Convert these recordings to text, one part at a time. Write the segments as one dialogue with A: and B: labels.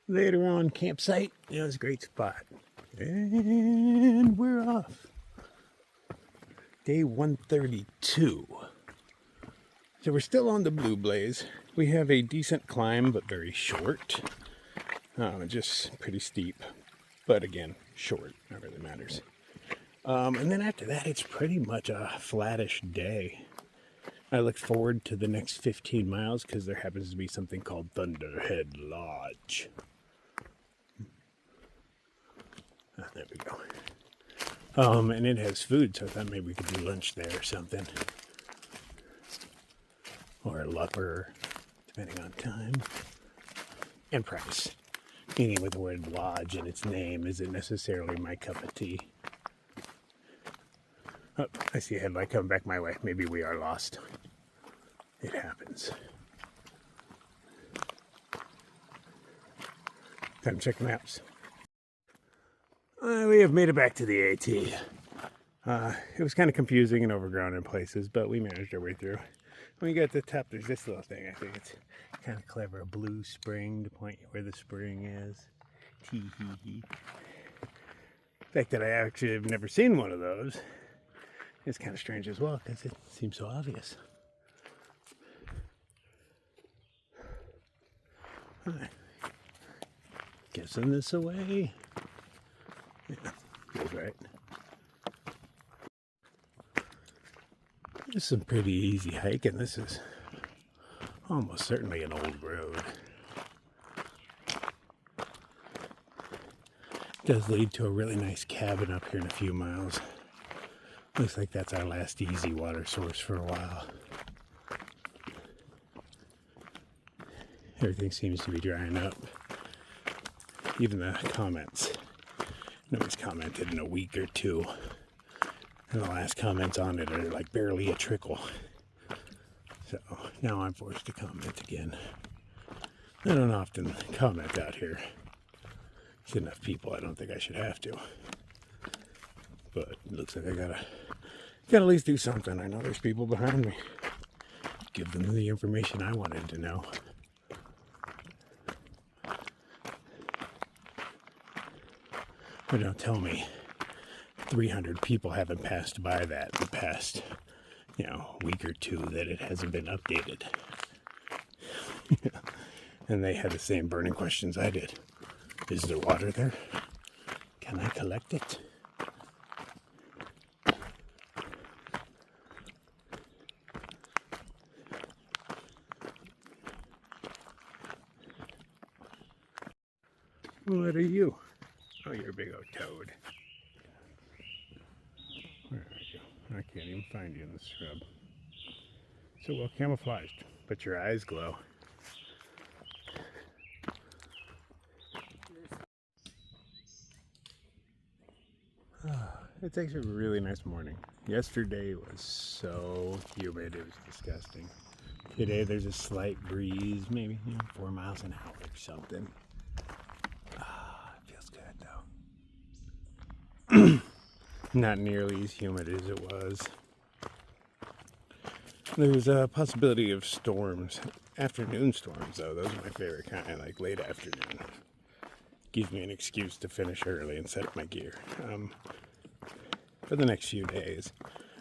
A: later on campsite. It was a great spot. And we're off. Day 132. So we're still on the Blue Blaze. We have a decent climb, but very short. Just pretty steep. But again, short. Not really matters. And then after that, it's pretty much a flattish day. I look forward to the next 15 miles because there happens to be something called Thunderhead Lodge. There we go. And it has food, so I thought maybe we could do lunch there or something. Or a lupper, depending on time. And price. Meaning with the word lodge in its name isn't necessarily my cup of tea. Oh, I see a headlight coming back my way. Maybe we are lost. It happens. Time to check maps. We have made it back to the AT. It was kind of confusing and overgrown in places, but we managed our way through. When you get to the top, there's this little thing. I think it's kind of clever. A blue spring to point you where the spring is. Tee-hee-hee. The fact that I actually have never seen one of those is kind of strange as well, because it seems so obvious. Alright. Guessing this away. Yeah, feels right. This is some pretty easy hiking. This is almost certainly an old road. It does lead to a really nice cabin up here in a few miles. Looks like that's our last easy water source for a while. Everything seems to be drying up. Even the comments. Nobody's commented in a week or two. And the last comments on it are like barely a trickle. So now I'm forced to comment again. I don't often comment out here. There's enough people, I don't think I should have to. But it looks like I gotta at least do something. I know there's people behind me. Give them the information I wanted to know. But don't tell me 300 people haven't passed by that in the past, week or two that it hasn't been updated. And they had the same burning questions I did. Is there water there? Can I collect it? What are you? Oh, you're a big old toad. Where are you? I can't even find you in the shrub. So well camouflaged, but your eyes glow. It's actually a really nice morning. Yesterday was so humid, it was disgusting. Today there's a slight breeze, maybe 4 miles an hour or something. It feels good though. Not nearly as humid as it was. There's a possibility of storms. Afternoon storms though, those are my favorite kind, like late afternoon. Gives me an excuse to finish early and set up my gear. For the next few days.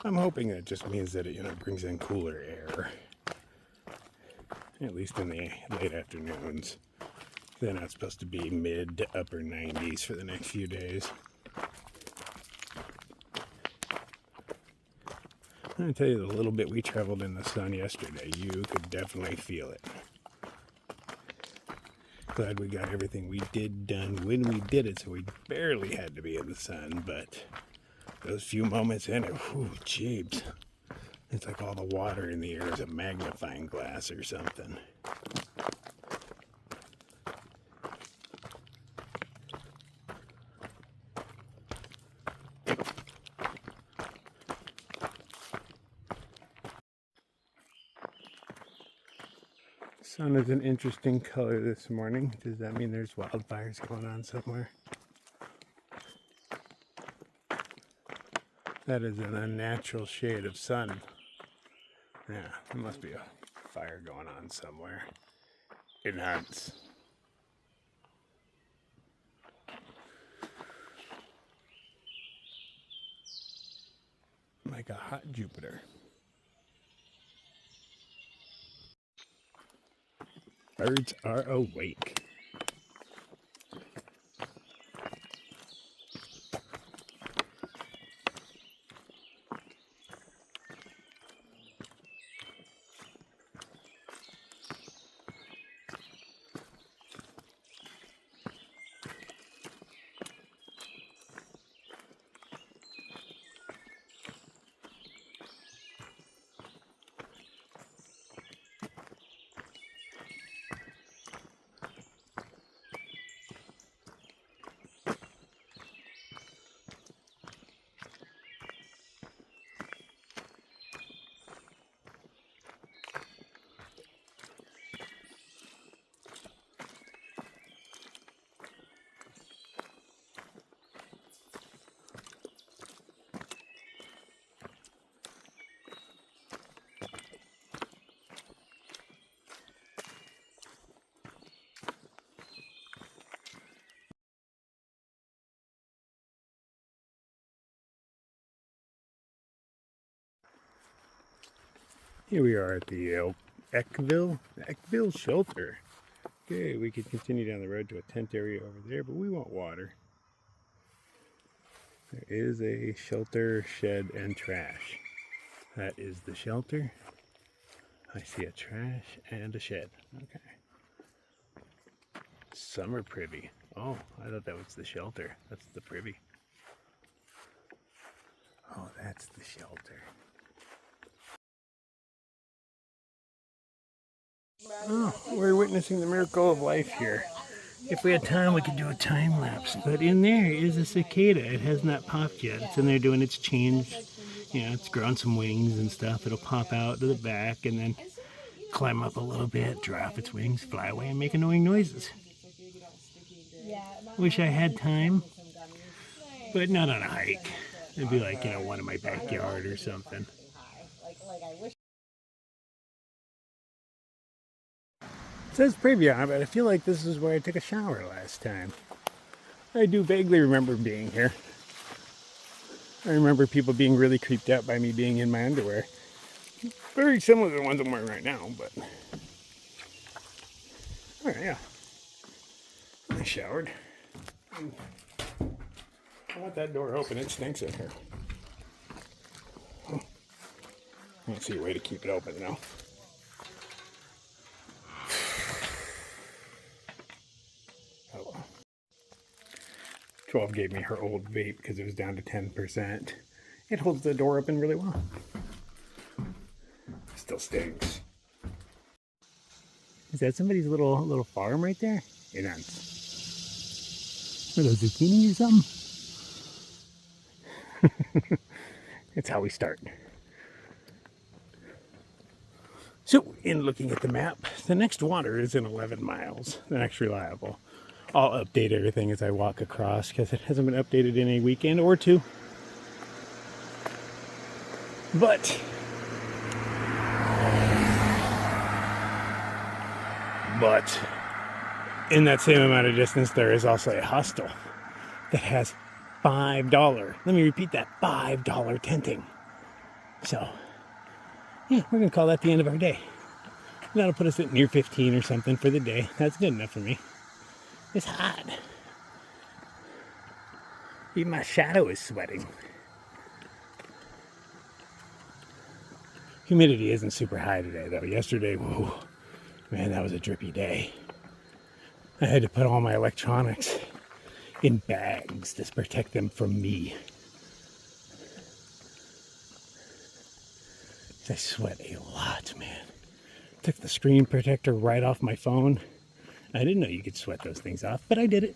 A: I'm hoping that just means that it brings in cooler air. At least in the late afternoons. They're not supposed to be mid to upper 90s for the next few days. I'm going to tell you the little bit we traveled in the sun yesterday. You could definitely feel it. Glad we got everything we did done when we did it, so we barely had to be in the sun, but those few moments in it, whew, jeebs. It's like all the water in the air is a magnifying glass or something. Sun is an interesting color this morning. Does that mean there's wildfires going on somewhere? That is an unnatural shade of sun. Yeah, there must be a fire going on somewhere. It hunts. like a hot Jupiter. Birds are awake. Here we are at the Eckville shelter. Okay, we could continue down the road to a tent area over there, but we want water. There is a shelter, shed, and trash. That is the shelter. I see a trash and a shed. Okay. Summer privy. Oh, I thought that was the shelter. That's the privy. Oh, that's the shelter. Oh, we're witnessing the miracle of life here. If we had time, we could do a time lapse. But in there is a cicada. It has not popped yet. It's in there doing its change. You know, it's growing some wings and stuff. It'll pop out to the back and then climb up a little bit, drop its wings, fly away, and make annoying noises. Wish I had time, but not on a hike. It'd be like, you know, one in my backyard or something. It says preview on it, but I feel like this is where I took a shower last time. I do vaguely remember being here. I remember people being really creeped out by me being in my underwear. Very similar to the ones I'm wearing right now, but... Alright, yeah. I showered. I want that door open, it stinks in here. I don't see a way to keep it open, though. 12 gave me her old vape because it was down to 10%. It holds the door open really well. Still stinks. Is that somebody's little farm right there? It ends. Are those zucchini or something? It's how we start. So, in looking at the map, the next water is in 11 miles, the next reliable. I'll update everything as I walk across because it hasn't been updated in a weekend or two. But in that same amount of distance, there is also a hostel that has $5. Let me repeat that, $5 tenting. So, yeah, we're going to call that the end of our day. That'll put us at near 15 or something for the day. That's good enough for me. It's hot. Even my shadow is sweating. Humidity isn't super high today, though. Yesterday, whoa, man, that was a drippy day. I had to put all my electronics in bags to protect them from me. I sweat a lot, man. Took the screen protector right off my phone. I didn't know you could sweat those things off, but I did it.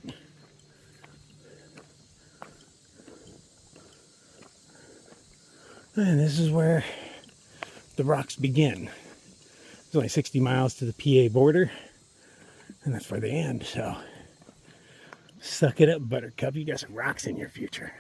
A: And this is where the rocks begin. It's only 60 miles to the PA border, and that's where they end. So, suck it up, Buttercup. You got some rocks in your future.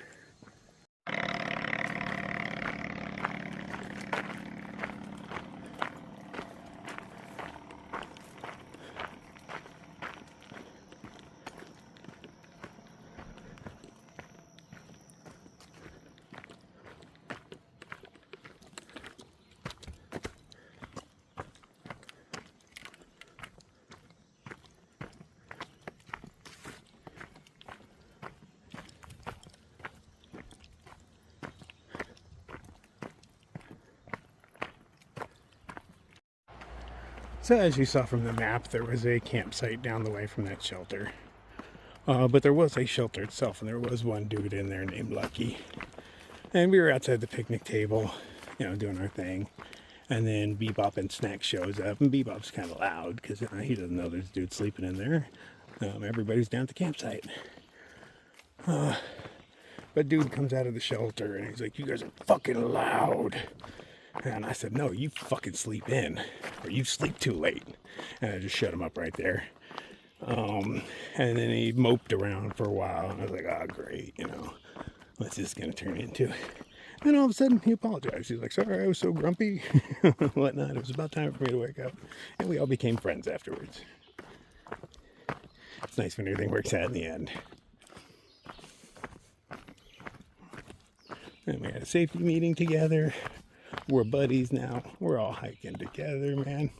A: So as you saw from the map, there was a campsite down the way from that shelter. But there was a shelter itself, and there was one dude in there named Lucky. And we were outside the picnic table, doing our thing. And then Bebop and Snack shows up, and Bebop's kind of loud because he doesn't know there's a dude sleeping in there. Everybody's down at the campsite. But dude comes out of the shelter, and he's like, "You guys are fucking loud." And I said, "No, you fucking sleep in, or you sleep too late." And I just shut him up right there. And then he moped around for a while, and I was like, "Oh, great, what's this gonna turn into?" And all of a sudden, he apologized. He's like, "Sorry, I was so grumpy," whatnot. It was about time for me to wake up, and we all became friends afterwards. It's nice when everything works out in the end. And we had a safety meeting together. We're buddies now. We're all hiking together, man.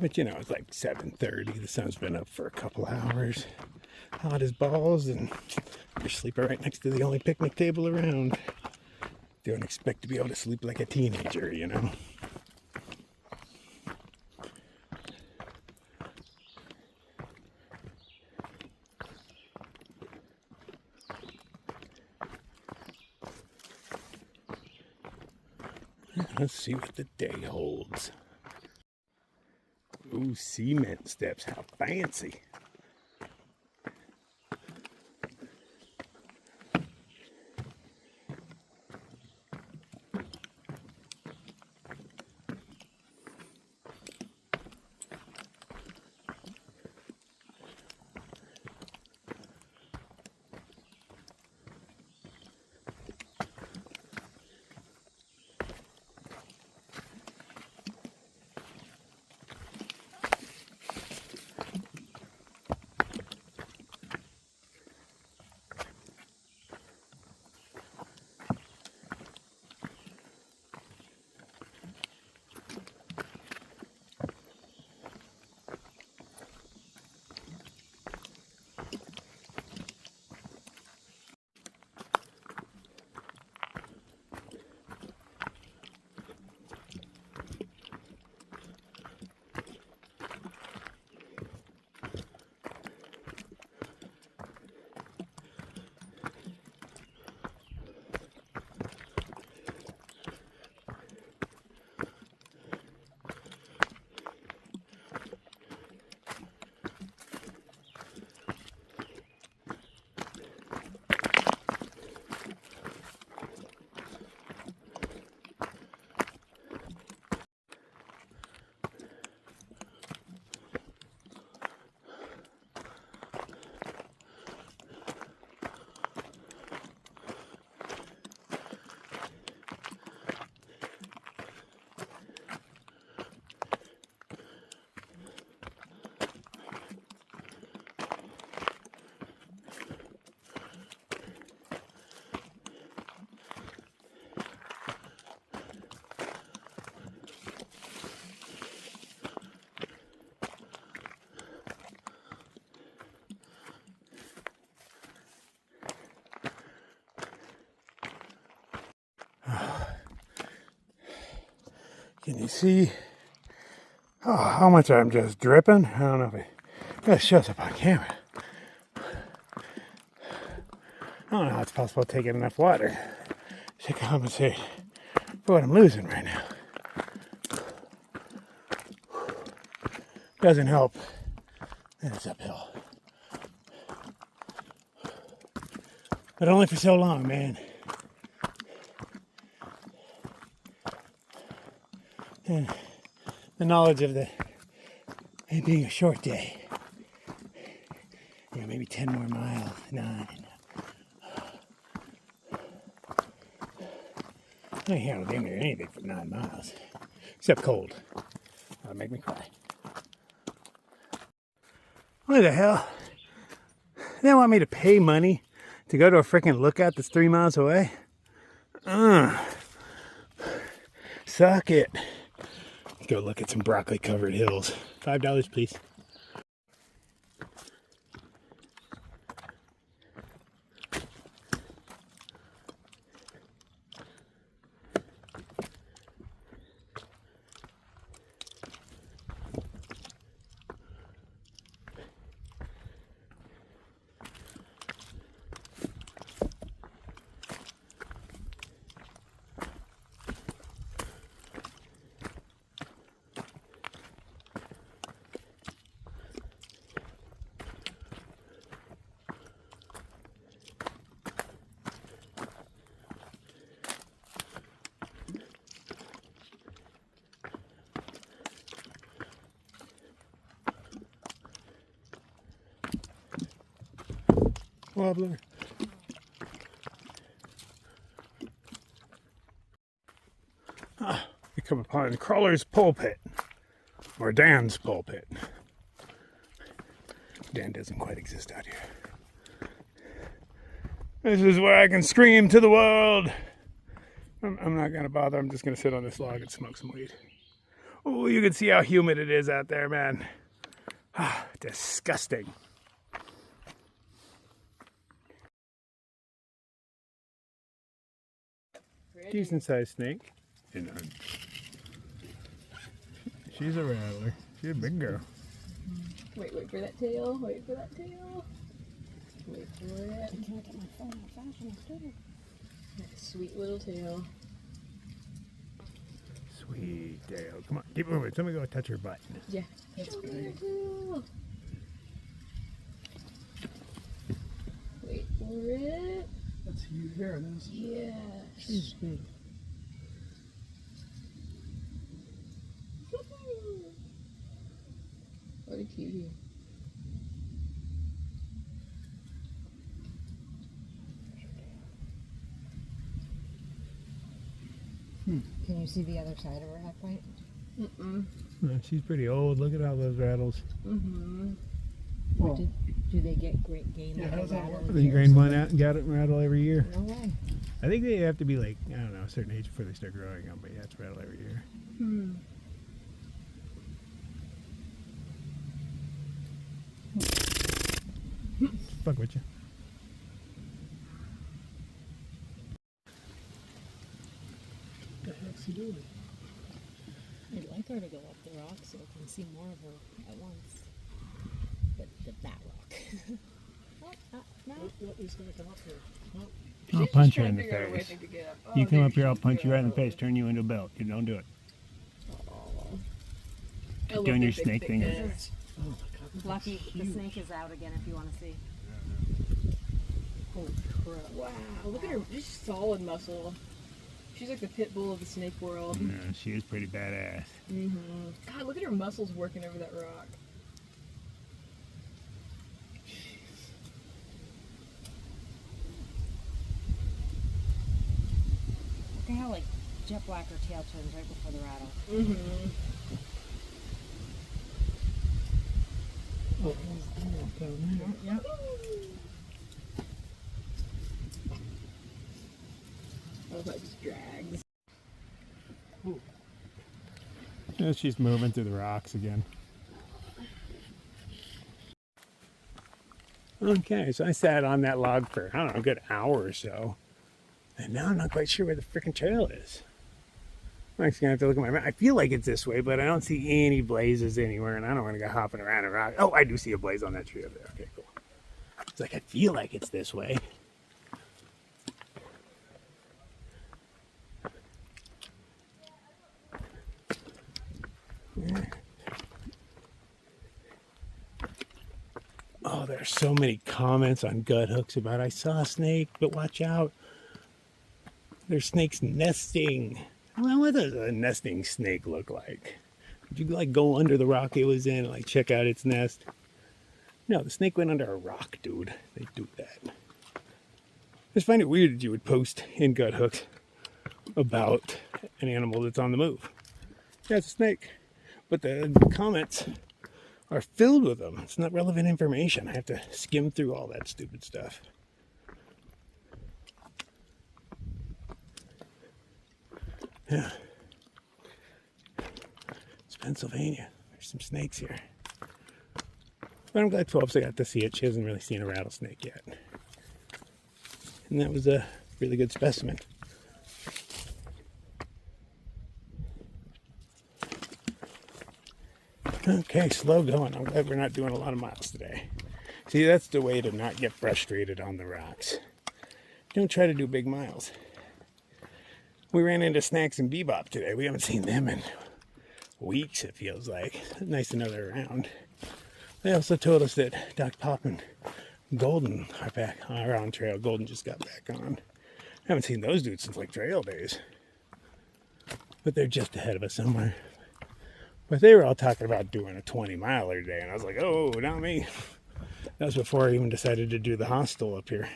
A: But it's like 7:30. The sun's been up for a couple hours. Hot as balls, and you're sleeping right next to the only picnic table around. Don't expect to be able to sleep like a teenager, Let's see what the day holds. Ooh, cement steps. How fancy. Can you see how much I'm just dripping? I don't know if it shows up on camera. I don't know how it's possible to take in enough water to compensate for what I'm losing right now. Doesn't help that it's uphill. But only for so long, man. And the knowledge of it being a short day. Maybe 10 more miles, 9. I can't handle damn near anything for 9 miles. Except cold. That'll make me cry. What the hell? They want me to pay money to go to a freaking lookout that's 3 miles away? Suck it. Go look at some broccoli covered hills. $5, please. Wobbler. We come upon Crawler's pulpit, or Dan's pulpit. Dan doesn't quite exist out here. This is where I can scream to the world. I'm not gonna bother. I'm just gonna sit on this log and smoke some weed. Oh, you can see how humid it is out there, man. Disgusting. Decent sized snake. She's a rattler. She's a big girl.
B: Wait for that tail. Wait for that tail. Wait for it.
C: I can't get my phone out fast when I started.
B: That sweet little tail.
A: Sweet tail. Come on, keep moving. Somebody go touch her butt.
B: Yeah, that's good. Wait for it.
C: That's huge hair.
B: Yes.
C: She's big.
B: What a cutie.
C: Can you see the other side of her head point?
B: Mm-mm.
A: She's pretty old. Look at all those rattles.
B: Mm-hmm.
C: Well, do they get great gain on the rattle?
A: They grain one out and got it rattle every year.
C: No way.
A: I think they have to be like, I don't know, a certain age before they start growing them, but yeah, it's rattle every year.
B: Hmm.
A: Fuck with you.
C: What the heck's he doing? I'd like her to go up the rock so I can see more of her at once. But that rock. No. He's going to come up here. No.
A: I'll punch her in the face. You come up here, I'll punch you right in the face, turn you into a belt. You don't do it. Keep doing your snake thing.
C: Oh my God. Lucky, the snake is out again if you want to see.
B: Holy crap. Wow, look at her, just solid muscle. She's like the pit bull of the snake world.
A: Yeah, she is pretty badass.
B: Mm-hmm. God, look at her muscles working over that rock.
C: Look at how like jet black her tail turns right before the rattle.
B: Mm-hmm.
C: Oh, down there. Yep.
B: I hope that just drags.
A: Yeah, she's moving through the rocks again. Okay, so I sat on that log for, I don't know, a good hour or so. And now I'm not quite sure where the freaking trail is. I'm actually going to have to look at my map. I feel like it's this way, but I don't see any blazes anywhere, and I don't want to go hopping around a rock. Oh, I do see a blaze on that tree over there. Okay, cool. It's like I feel like it's this way. Yeah. Oh, there's so many comments on gut hooks about I saw a snake, but watch out. There's snakes nesting. Well, what does a nesting snake look like? Would you like go under the rock it was in and like check out its nest? No, the snake went under a rock, dude. They do that. I just find it weird that you would post in gut hooks about an animal that's on the move. Yeah, it's a snake. But the comments are filled with them. It's not relevant information. I have to skim through all that stupid stuff. Yeah. It's Pennsylvania. There's some snakes here. But I'm glad 12's got to see it. She hasn't really seen a rattlesnake yet. And that was a really good specimen. Okay, slow going. I'm glad we're not doing a lot of miles today. See, that's the way to not get frustrated on the rocks. Don't try to do big miles. We ran into Snacks and Bebop today. We haven't seen them in weeks, it feels like. Nice to know they're around. They also told us that Doc Pop and Golden are on trail. Golden just got back on. Haven't seen those dudes since like trail days. But they're just ahead of us somewhere. But they were all talking about doing a 20-miler today, and I was like, oh, not me. That was before I even decided to do the hostel up here.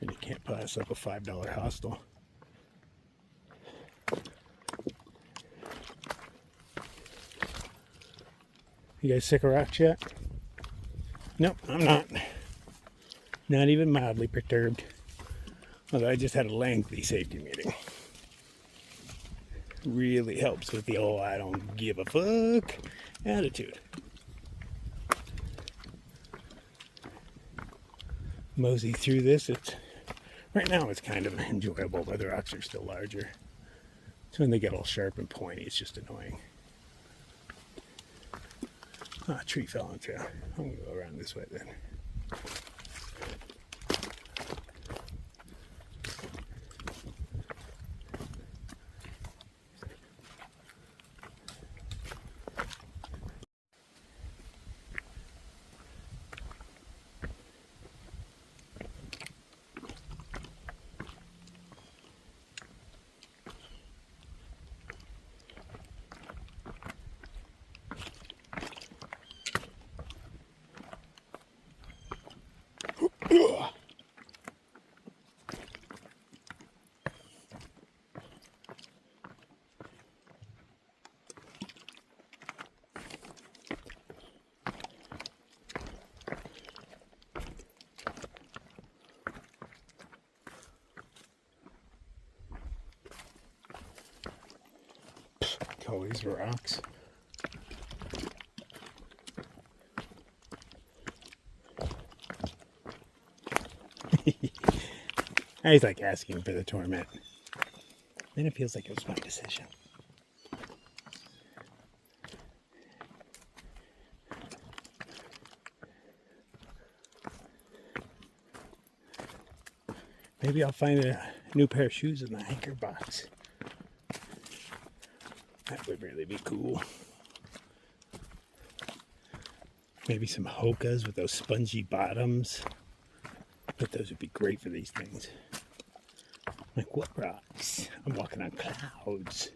A: And you can't pass up a $5 hostel. You guys sick of rocks yet? Nope, I'm not. Not even mildly perturbed. Although I just had a lengthy safety meeting. Really helps with the whole I don't give a fuck attitude. Mosey through this. Right now it's kind of enjoyable, but the rocks are still larger. So when they get all sharp and pointy, it's just annoying. Ah, a tree fell on trail. I'm gonna go around this way then. All these rocks. I was like asking for the torment. Then it feels like it was my decision. Maybe I'll find a new pair of shoes in the anchor box. That would really be cool. Maybe some Hokas with those spongy bottoms. But those would be great for these things. Like, what rocks? I'm walking on clouds.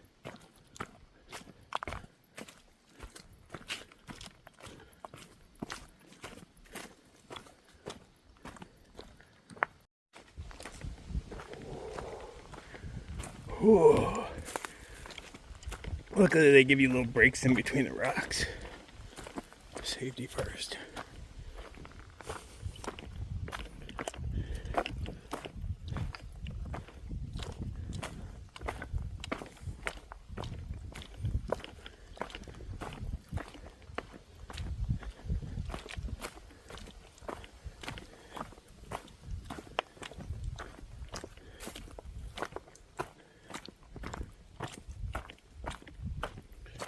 A: Whew. Luckily, they give you little breaks in between the rocks. Safety first.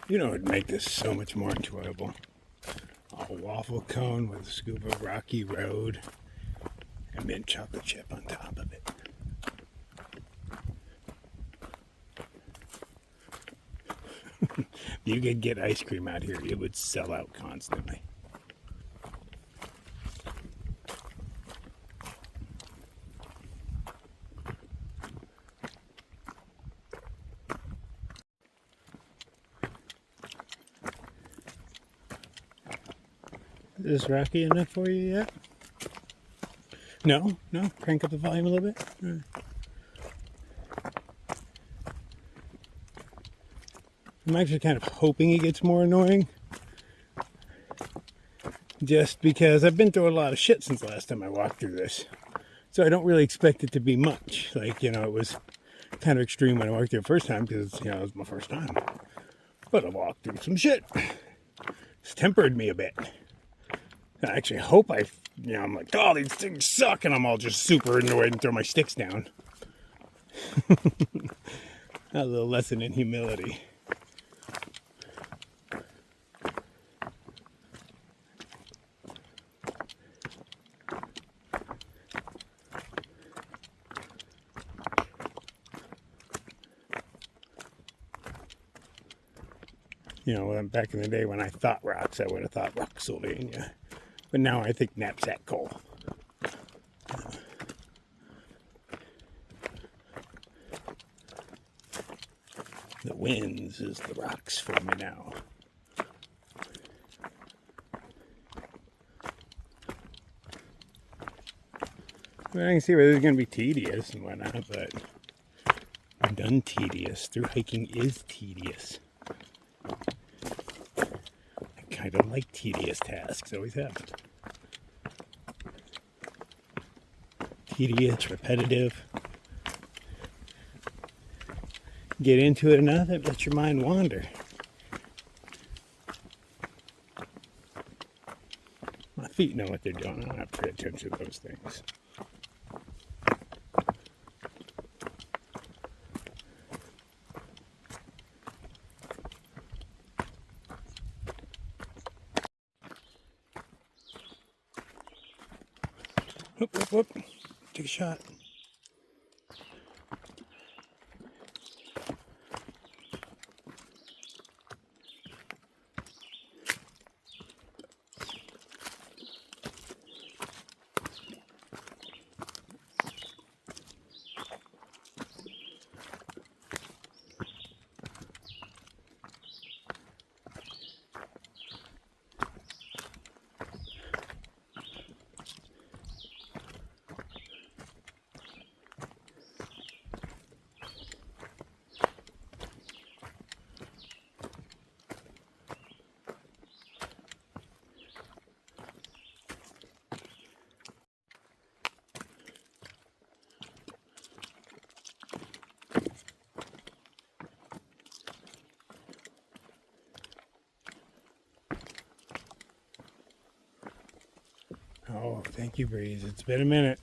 A: You know what would make this so much more enjoyable? A waffle cone with a scoop of Rocky Road and mint chocolate chip on top of it. If you could get ice cream out here, it would sell out constantly. Is this rocky enough for you yet? No? No? Crank up the volume a little bit? Right. I'm actually kind of hoping it gets more annoying. Just because I've been through a lot of shit since the last time I walked through this. So I don't really expect it to be much. Like, you know, it was kind of extreme when I walked through the first time because, you know, it was my first time. But I walked through some shit. It's tempered me a bit. I actually hope I'm like, oh, these things suck, and I'm all just super annoyed and throw my sticks down. A little lesson in humility. You know, back in the day when I thought rocks, I would have thought Rocksylvania. But now I think knapsack coal. The winds is the rocks for me now. I mean, I can see where this is going to be tedious and whatnot, but I'm done tedious. Through hiking is tedious. I kind of like tedious tasks, always have. Tedious, repetitive. Get into it enough, it lets your mind wander. My feet know what they're doing. I don't have to pay attention to those things. Whoop, whoop, whoop. Take a shot. Oh, thank you, Breeze. It's been a minute.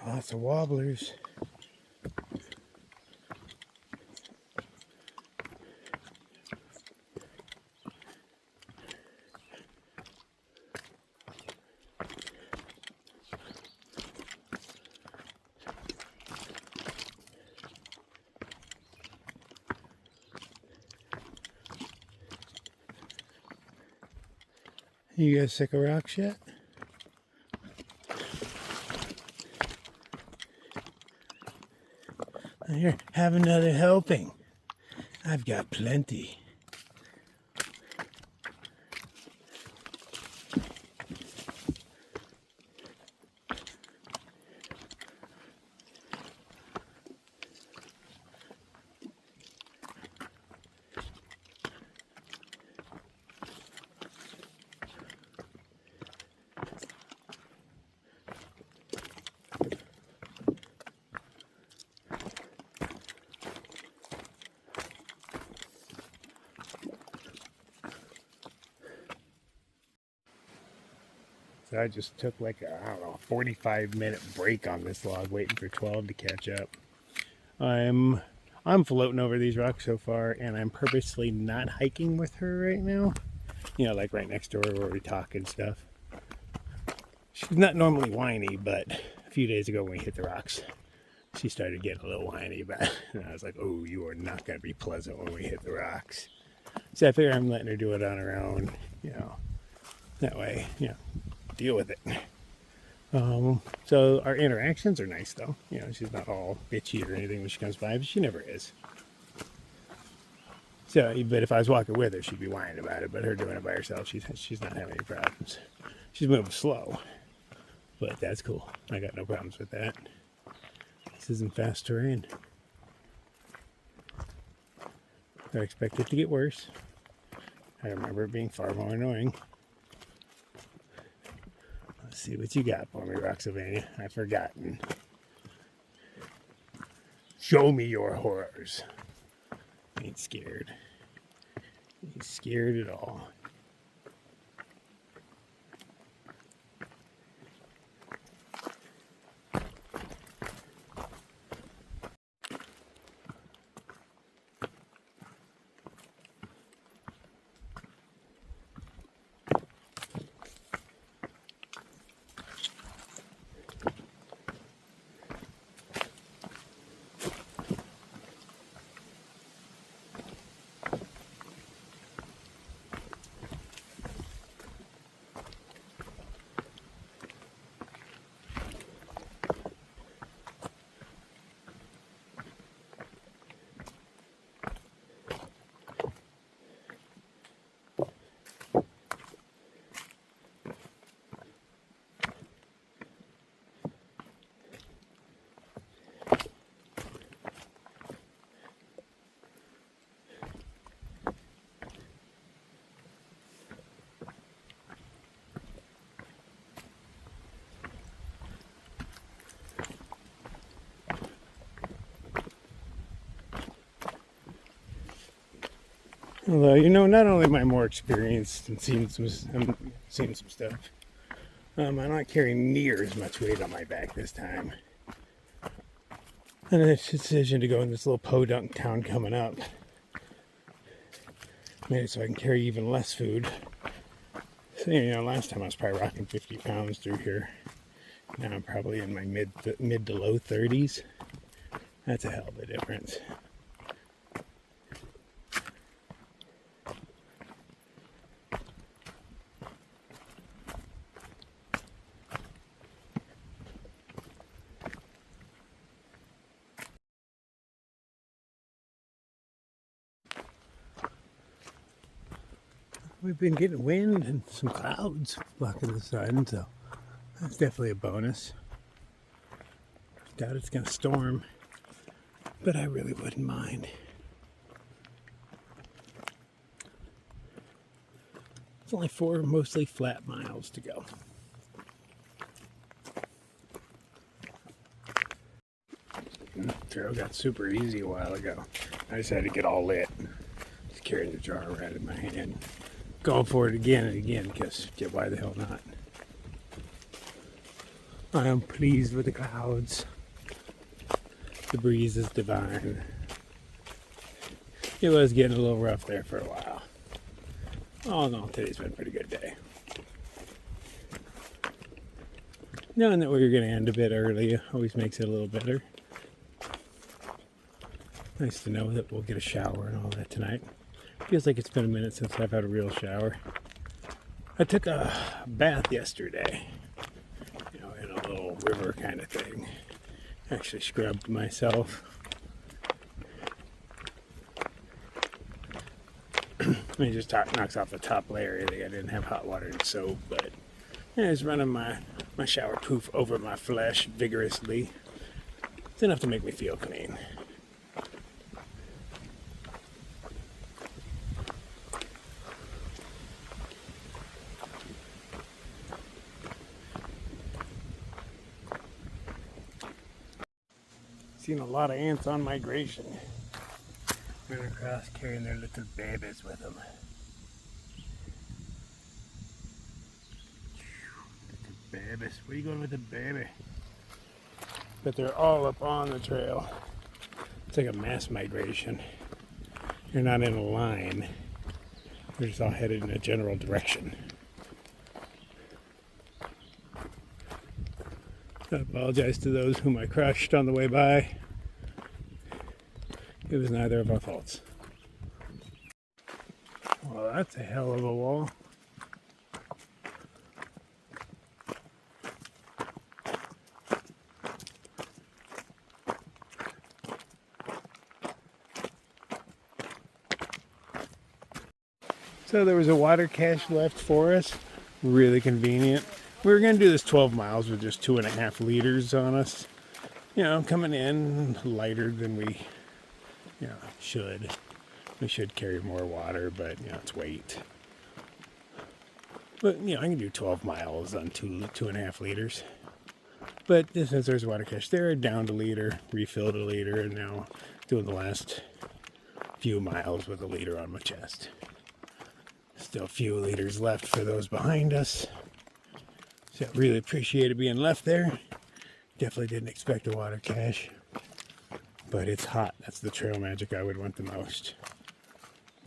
A: Lots of wobblers. You guys sick of rocks yet? Here, have another helping. I've got plenty. So I just took like a, I don't know, 45-minute break on this log, waiting for 12 to catch up. I'm floating over these rocks so far, and I'm purposely not hiking with her right now. You know, like right next door where we talk and stuff. She's not normally whiny, but a few days ago when we hit the rocks, she started getting a little whiny about it. And I was like, oh, you are not going to be pleasant when we hit the rocks. So I figure I'm letting her do it on her own, that way, deal with it. So our interactions are nice though. She's not all bitchy or anything when she comes by, but she never is. So, but if I was walking with her, she'd be whining about it. But her doing it by herself, she's not having any problems. She's moving slow, but that's cool. I got no problems with that. This isn't fast terrain. I expect it to get worse. I remember it being far more annoying. Let's see what you got for me, Roxavania. I've forgotten. Show me your horrors. Ain't scared. Ain't scared at all. Although, not only am I more experienced and seen some stuff, I'm not carrying near as much weight on my back this time. And the decision to go in this little podunk town coming up made it so I can carry even less food. So, last time I was probably rocking 50 pounds through here. Now I'm probably in my mid to low 30s. That's a hell of a difference. We've been getting wind and some clouds blocking the sun, so that's definitely a bonus. Doubt it's gonna storm, but I really wouldn't mind. It's only 4 mostly flat miles to go. Trail got super easy a while ago. I decided to get all lit. Just carrying the jar around in my hand. Going for it again and again, because why the hell not? I am pleased with the clouds. The breeze is divine. It was getting a little rough there for a while. Oh no, today's been a pretty good day. Knowing that we were going to end a bit early always makes it a little better. Nice to know that we'll get a shower and all that tonight. Feels like it's been a minute since I've had a real shower. I took a bath yesterday, in a little river kind of thing. Actually scrubbed myself. I mean, just knocks off the top layer. I think I didn't have hot water and soap, but I was running my shower poof over my flesh vigorously. It's enough to make me feel clean. Seen a lot of ants on migration. Running across carrying their little babies with them. Little babies. Where are you going with the baby? But they're all up on the trail. It's like a mass migration. You're not in a line. They're just all headed in a general direction. I apologize to those whom I crushed on the way by. It was neither of our faults. Well, that's a hell of a wall. So there was a water cache left for us. Really convenient. We were going to do this 12 miles with just 2.5 liters on us. You know, coming in lighter than we, should. We should carry more water, but, it's weight. But, I can do 12 miles on 2.5 liters. But since there's a water cache there, down a liter, refilled a liter, and now doing the last few miles with a liter on my chest. Still a few liters left for those behind us. So I really appreciate it being left there. Definitely didn't expect a water cache. But it's hot. That's the trail magic I would want the most.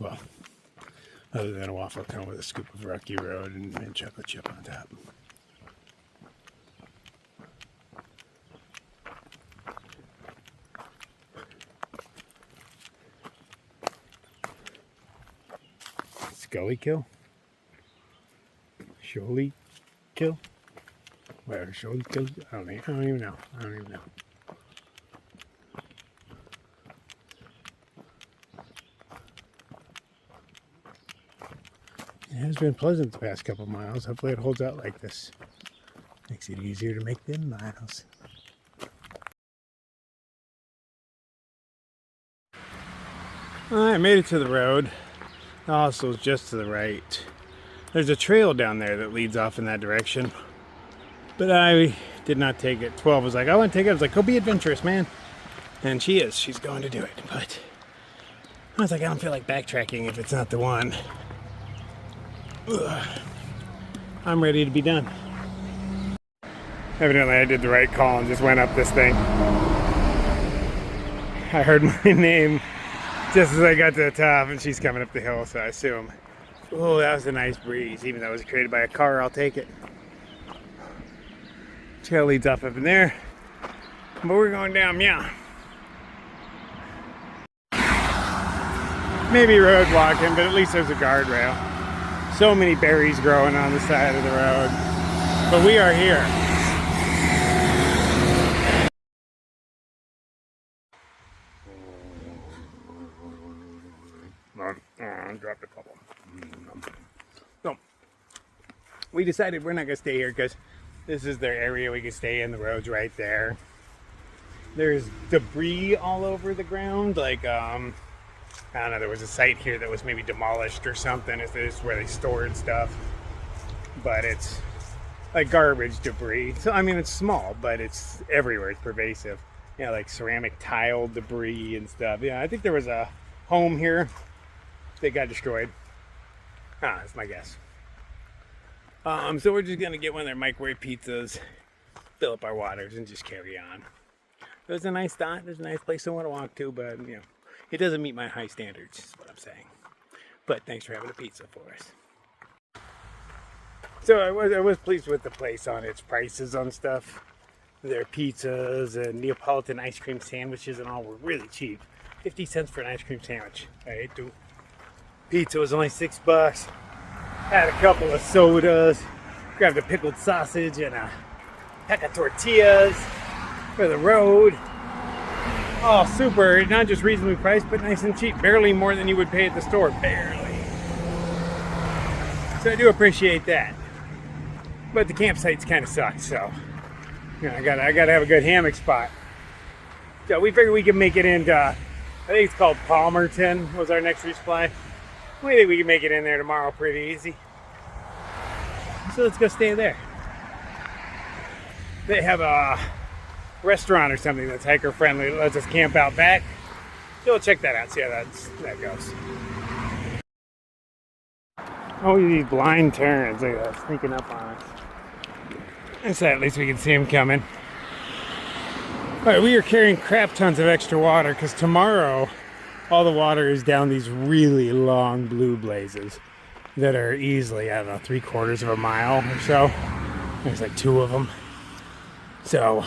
A: Well, other than a waffle cone with a scoop of Rocky Road and chocolate chip on top. Scully kill? Surely kill? Where surely kill? I don't even know. It has been pleasant the past couple miles. Hopefully it holds out like this. Makes it easier to make them miles. I made it to the road. The hostel's just to the right. There's a trail down there that leads off in that direction. But I did not take it. 12 was like, I want to take it. I was like, go be adventurous, man. And she is. She's going to do it. But I was like, I don't feel like backtracking if it's not the one. Ugh. I'm ready to be done. Evidently I did the right call and just went up this thing. I heard my name just as I got to the top, and she's coming up the hill, so I assume. Oh, that was a nice breeze. Even though it was created by a car, I'll take it. Trail leads off up in there. But we're going down, yeah. Maybe road walking, but at least there's a guardrail. So many berries growing on the side of the road. But we are here. Dropped a couple. So, we decided we're not going to stay here because this is their area. We can stay in. The road's right there. There's debris all over the ground. Like, I don't know, there was a site here that was maybe demolished or something. This is where they stored stuff. But it's like garbage debris. So, I mean, it's small, but it's everywhere. It's pervasive. Like ceramic tile debris and stuff. Yeah, I think there was a home here. They got destroyed. That's my guess. So we're just gonna get one of their microwave pizzas, fill up our waters, and just carry on. It was a nice spot. There's a nice place I want to walk to, but it doesn't meet my high standards. Is what I'm saying. But thanks for having a pizza for us. So I was pleased with the place on its prices on stuff. Their pizzas and Neapolitan ice cream sandwiches and all were really cheap. 50 cents for an ice cream sandwich. I ate two. Pizza was only $6. Had a couple of sodas. Grabbed a pickled sausage and a pack of tortillas for the road. Oh, super. Not just reasonably priced, but nice and cheap. Barely more than you would pay at the store. Barely. So I do appreciate that. But the campsites kind of suck, so I gotta have a good hammock spot. So we figured we could make it into, I think it's called Palmerton was our next resupply. We think we can make it in there tomorrow pretty easy. So let's go stay there. They have a restaurant or something that's hiker friendly that lets us camp out back. So we'll check that out, see how that goes. Oh, these blind turns, look at that, sneaking up on us. And so at least we can see them coming. Alright, we are carrying crap tons of extra water because tomorrow all the water is down these really long blue blazes that are easily, I don't know, 3/4 of a mile or so. There's like 2 of them. So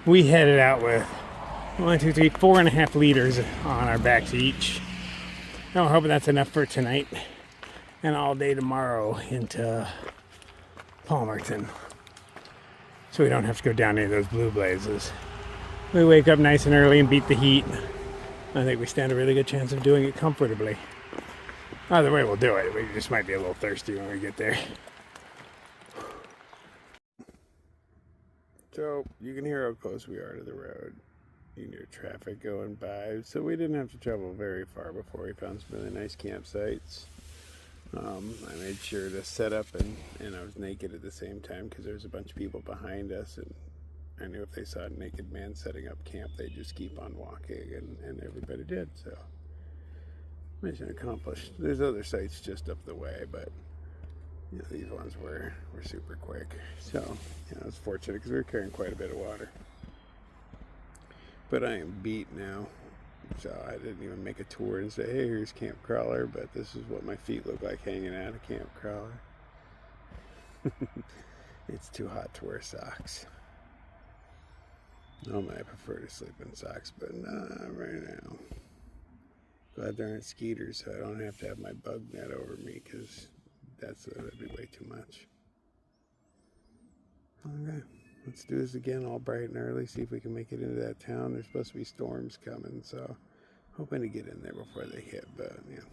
A: we headed out with 4.5 liters on our backs each. And we're hoping that's enough for tonight and all day tomorrow into Palmerton. So we don't have to go down any of those blue blazes. We wake up nice and early and beat the heat. I think we stand a really good chance of doing it comfortably. Either way, we'll do it. We just might be a little thirsty when we get there. So you can hear how close we are to the road. You can hear traffic going by. So we didn't have to travel very far before we found some really nice campsites. I made sure to set up and I was naked at the same time because there's a bunch of people behind us, and I knew if they saw a naked man setting up camp, they'd just keep on walking, and everybody did. So mission accomplished. There's other sites just up the way, but you know, these ones were super quick. So you know, I was fortunate because we were carrying quite a bit of water. But I am beat now. So I didn't even make a tour and say, hey, here's Camp Crawler, but this is what my feet look like hanging out of Camp Crawler. It's too hot to wear socks. Normally I prefer to sleep in socks, but not right now. Glad there aren't skeeters, so I don't have to have my bug net over me, because that'd be way too much. Okay. Let's do this again all bright and early, see if we can make it into that town. There's supposed to be storms coming, so hoping to get in there before they hit. But yeah,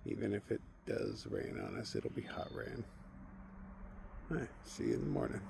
A: even if it does rain on us, it'll be hot rain. All right, see you in the morning.